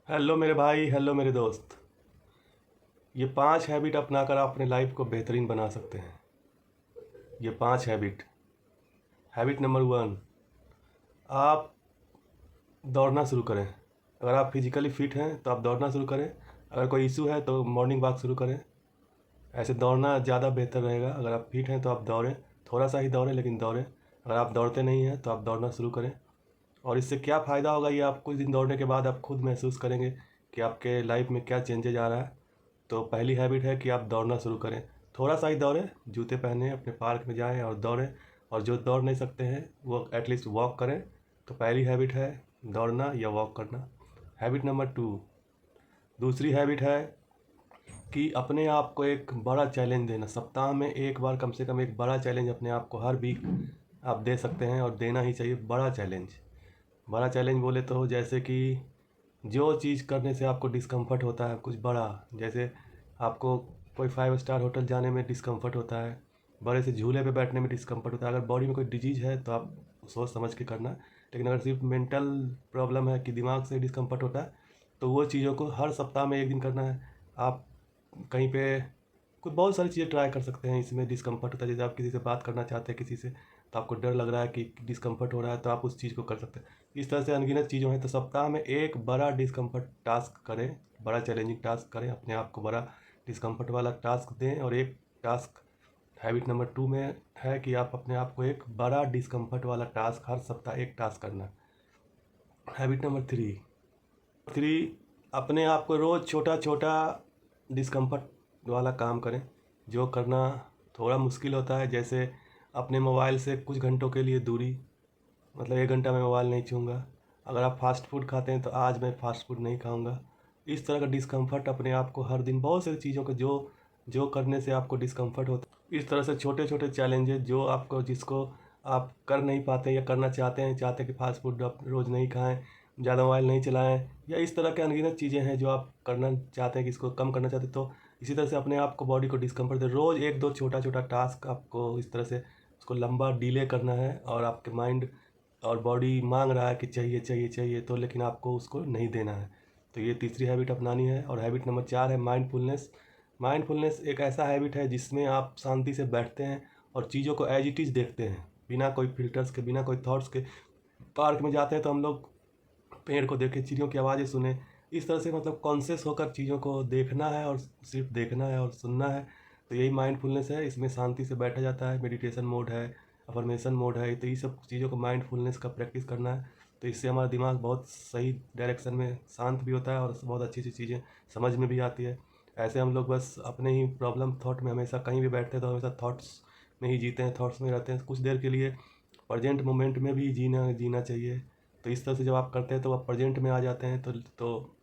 Hello मेरे भाई, hello मेरे दोस्त। ये 5 हैबिट अपनाकर आप अपने लाइफ को बेहतरीन बना सकते हैं। ये 5 हैबिट। हैबिट नंबर 1, आप दौड़ना शुरू करें। अगर आप फिजिकली फिट हैं तो आप दौड़ना शुरू करें। अगर कोई इशू है तो मॉर्निंग वॉक शुरू करें। ऐसे दौड़ना ज़्यादा बेहतर रहेगा। अगर आप फिट हैं तो आप दौड़ें, थोड़ा सा ही दौड़ें लेकिन दौड़ें। अगर आप दौड़ते नहीं हैं तो आप दौड़ना शुरू करें। और इससे क्या फ़ायदा होगा ये आप कुछ दिन दौड़ने के बाद आप खुद महसूस करेंगे कि आपके लाइफ में क्या चेंजेज आ रहा है। तो पहली हैबिट है कि आप दौड़ना शुरू करें। थोड़ा सा ही दौड़ें, जूते पहने अपने पार्क में जाएं और दौड़ें। और जो दौड़ नहीं सकते हैं वो एटलीस्ट वॉक करें। तो पहली हैबिट है दौड़ना या वॉक करना। हैबिट नंबर 2, दूसरी हैबिट है कि अपने आप को एक बड़ा चैलेंज देना। सप्ताह में एक बार कम से कम एक बड़ा चैलेंज अपने आप को हर वीक आप दे सकते हैं और देना ही चाहिए। बड़ा चैलेंज, बड़ा चैलेंज बोले तो जैसे कि जो चीज़ करने से आपको डिस्कम्फर्ट होता है, कुछ बड़ा। जैसे आपको कोई 5 स्टार होटल जाने में डिस्कम्फर्ट होता है, बड़े से झूले पे बैठने में डिस्कम्फर्ट होता है। अगर बॉडी में कोई डिजीज़ है तो आप सोच समझ के करना। लेकिन अगर सिर्फ मेंटल प्रॉब्लम है कि दिमाग से डिस्कम्फर्ट होता है तो वो चीज़ों को हर सप्ताह में एक दिन करना है। आप कहीं पे कुछ बहुत सारी चीज़ें ट्राई कर सकते हैं। इसमें डिस्कम्फर्ट होता है, जैसे आप किसी से बात करना चाहते हैं किसी से, तो आपको डर लग रहा है कि डिस्कम्फर्ट हो रहा है, तो आप उस चीज़ को कर सकते हैं। इस तरह से अनगिनत चीज़ों हैं। तो सप्ताह में एक बड़ा डिस्कम्फर्ट टास्क करें, बड़ा चैलेंजिंग टास्क करें, अपने आप को बड़ा डिस्कम्फर्ट वाला टास्क दें। और एक टास्क हैबिट नंबर 2 में है कि आप अपने आप को एक बड़ा डिस्कम्फर्ट वाला टास्क हर सप्ताह एक टास्क करना। हैबिट नंबर 3, अपने आप को रोज़ छोटा छोटा डिस्कम्फर्ट वाला काम करें जो करना थोड़ा मुश्किल होता है। जैसे अपने मोबाइल से कुछ घंटों के लिए दूरी, मतलब 1 घंटा मैं मोबाइल नहीं छूँगा। अगर आप फास्ट फूड खाते हैं तो आज मैं फास्ट फूड नहीं खाऊँगा। इस तरह का डिस्कम्फर्ट अपने आप को हर दिन, बहुत सारी चीज़ों को जो जो करने से आपको डिस्कम्फर्ट होता है, इस तरह से छोटे छोटे चैलेंजेस जो आपको, जिसको आप कर नहीं पाते या करना चाहते हैं कि फास्ट फूड आप रोज़ नहीं खाएं, ज़्यादा मोबाइल नहीं चलाएं, या इस तरह के अनगिनत चीज़ें हैं जो आप करना चाहते हैं कि इसको कम करना चाहते हैं। तो इसी तरह से अपने आप को, बॉडी को डिस्कम्फर्ट दे, रोज़ एक दो छोटा छोटा टास्क आपको इस तरह से उसको लंबा डिले करना है। और आपके माइंड और बॉडी मांग रहा है कि चाहिए चाहिए चाहिए, तो लेकिन आपको उसको नहीं देना है। तो ये तीसरी हैबिट अपनानी है। और हैबिट नंबर 4 है माइंडफुलनेस। माइंडफुलनेस एक ऐसा हैबिट है जिसमें आप शांति से बैठते हैं और चीज़ों को एज इट इज़ देखते हैं, बिना कोई फिल्टर्स के, बिना कोई थॉट्स के। पार्क में जाते हैं तो हम लोग पेड़ को देखें, चिड़ियों की आवाज़ें सुने, इस तरह से मतलब कॉन्शियस होकर चीज़ों को देखना है और सिर्फ देखना है और सुनना है। तो यही माइंडफुलनेस है। इसमें शांति से बैठा जाता है, मेडिटेशन मोड है, अफर्मेशन मोड है। तो ये सब चीज़ों को माइंडफुलनेस का प्रैक्टिस करना है। तो इससे हमारा दिमाग बहुत सही डायरेक्शन में शांत भी होता है और बहुत अच्छी अच्छी चीज़ें समझ में भी आती है। ऐसे हम लोग बस अपने ही प्रॉब्लम थॉट में हमेशा कहीं भी बैठते हैं तो हमेशा थॉट्स में ही जीते हैं, थॉट्स में रहते हैं। कुछ देर के लिए प्रेजेंट मोमेंट में भी जीना जीना चाहिए। तो इस तरह से जब आप करते हैं तो आप प्रेजेंट में आ जाते हैं। तो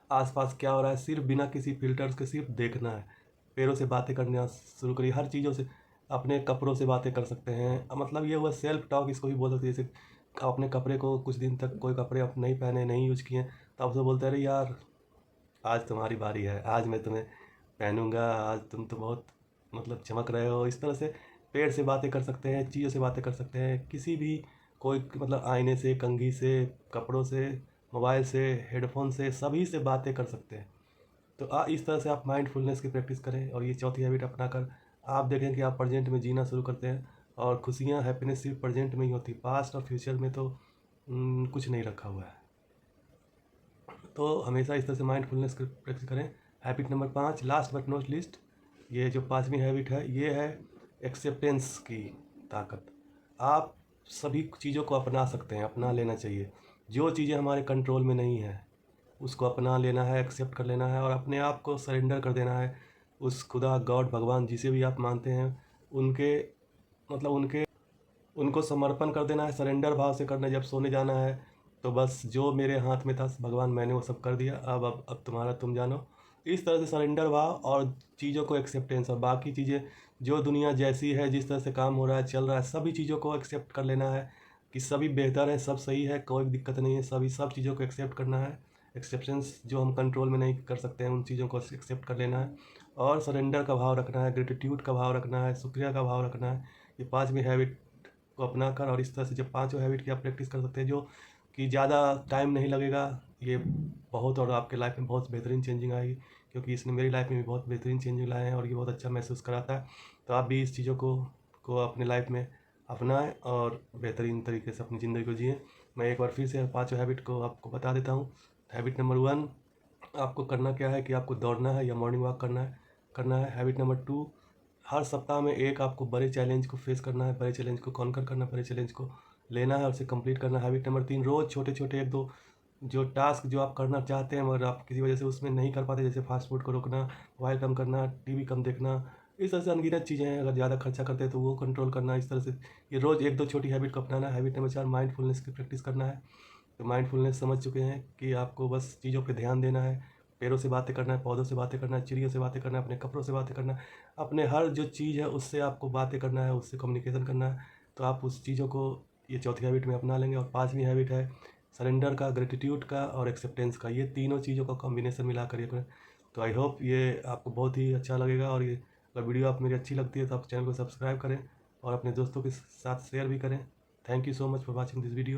आसपास क्या हो रहा है सिर्फ बिना किसी फिल्टर्स के सिर्फ देखना है। पैरों से बातें करना शुरू करिए, हर चीज़ों से। अपने कपड़ों से बातें कर सकते हैं, मतलब ये हुआ सेल्फ टॉक, इसको भी बोल सकते हैं। जैसे आप अपने कपड़े को कुछ दिन तक कोई कपड़े आप नहीं पहने, नहीं यूज किए, तो आप उसे बोलते हैं, अरे यार आज तुम्हारी बारी है, आज मैं तुम्हें पहनूंगा, आज तुम तो बहुत मतलब चमक रहे हो। इस तरह से पेड़ से बातें कर सकते हैं, चीज़ों से बातें कर सकते हैं, किसी भी, कोई मतलब आईने से, कंघी से, कपड़ों से, मोबाइल से, हेडफोन से, सभी से बातें कर सकते हैं। तो इस तरह से आप माइंडफुलनेस की प्रैक्टिस करें और ये चौथी हैबिट अपनाकर आप देखें कि आप प्रेजेंट में जीना शुरू करते हैं। और खुशियाँ, हैप्पीनेस सिर्फ प्रेजेंट में ही होती, पास्ट और फ्यूचर में तो कुछ नहीं रखा हुआ है। तो हमेशा इस तरह से माइंडफुलनेस की प्रैक्टिस करें। Habit number 5, last but not list, ये जो 5वीं हैबिट है ये है एक्सेप्टेंस की ताकत। आप सभी चीज़ों को अपना सकते हैं, अपना लेना चाहिए। जो चीज़ें हमारे कंट्रोल में नहीं है उसको अपना लेना है, एक्सेप्ट कर लेना है और अपने आप को सरेंडर कर देना है उस खुदा, गॉड, भगवान, जिसे भी आप मानते हैं, उनके, मतलब उनको समर्पण कर देना है। सरेंडर भाव से करना है। जब सोने जाना है तो बस जो मेरे हाथ में था भगवान मैंने वो सब कर दिया, अब तुम्हारा तुम जानो। इस तरह से सरेंडर भाव और चीज़ों को एक्सेप्टेंस, और बाकी चीज़ें जो दुनिया जैसी है, जिस तरह से काम हो रहा है, चल रहा है, सभी चीज़ों को एक्सेप्ट कर लेना है कि सभी बेहतर है, सब सही है, कोई दिक्कत नहीं है, सभी सब चीज़ों को एक्सेप्ट करना है। एक्सेप्टेंस, जो हम कंट्रोल में नहीं कर सकते हैं उन चीज़ों को एक्सेप्ट कर लेना है और सरेंडर का भाव रखना है, ग्रेटिट्यूड का भाव रखना है, शुक्रिया का भाव रखना है। ये 5वीं हैबिट को अपना कर, और इस तरह से जब 5 हैबिट की आप प्रैक्टिस कर सकते हैं जो कि ज़्यादा टाइम नहीं लगेगा, ये बहुत और आपके लाइफ में बहुत बेहतरीन चेंजिंग आएगी, क्योंकि इसने मेरी लाइफ में भी बहुत बेहतरीन चेंजिंग लाए हैं और ये बहुत अच्छा महसूस कराता है। तो आप भी इस चीज़ों को अपने लाइफ में अपनाएं और बेहतरीन तरीके से अपनी ज़िंदगी को जिएँ। मैं एक बार फिर से 5 हैबिट को आपको बता देता हूँ। हैबिट नंबर 1, आपको करना क्या है कि आपको दौड़ना है या मॉर्निंग वॉक करना है। हैबिट नंबर 2, हर सप्ताह में एक आपको बड़े चैलेंज को फेस करना है, बड़े चैलेंज को कॉन्कर करना है, बड़े चैलेंज को लेना है और उसे कंप्लीट करना है। हैबिट नंबर 3, रोज़ छोटे-छोटे 1-2 जो टास्क जो आप करना चाहते हैं मगर आप किसी वजह से उसमें नहीं कर पाते, जैसे फास्ट फूड को रोकना, मोबाइल कम करना, टीवी कम देखना, इस तरह से अनगिनत चीज़ें हैं। अगर ज़्यादा खर्चा करते हैं तो वो कंट्रोल करना, इस तरह से ये रोज़ 1-2 छोटी हैबिट को अपनाना है। हैबिट नंबर 4, माइंडफुलनेस की प्रैक्टिस करना है। तो माइंडफुलनेस समझ चुके हैं कि आपको बस चीज़ों पे ध्यान देना है, पेड़ों से बातें करना है, पौधों से बातें करना है, चिड़ियों से बातें करना है, अपने कपड़ों से बातें करना है, अपने हर जो चीज़ है उससे आपको बातें करना है, उससे कम्युनिकेशन करना है। तो आप उस चीज़ों को ये चौथी हैबिट में अपना लेंगे। और 5वीं हैबिट है सरेंडर का, ग्रेटिट्यूड का और एक्सेप्टेंस का। ये तीनों चीज़ों का कॉम्बिनेशन मिला कर ये करें। तो आई होप ये आपको बहुत ही अच्छा लगेगा। और ये अगर वीडियो आप मेरी अच्छी लगती है तो आप चैनल को सब्सक्राइब करें और अपने दोस्तों के साथ शेयर भी करें। Thank you so much for watching this video.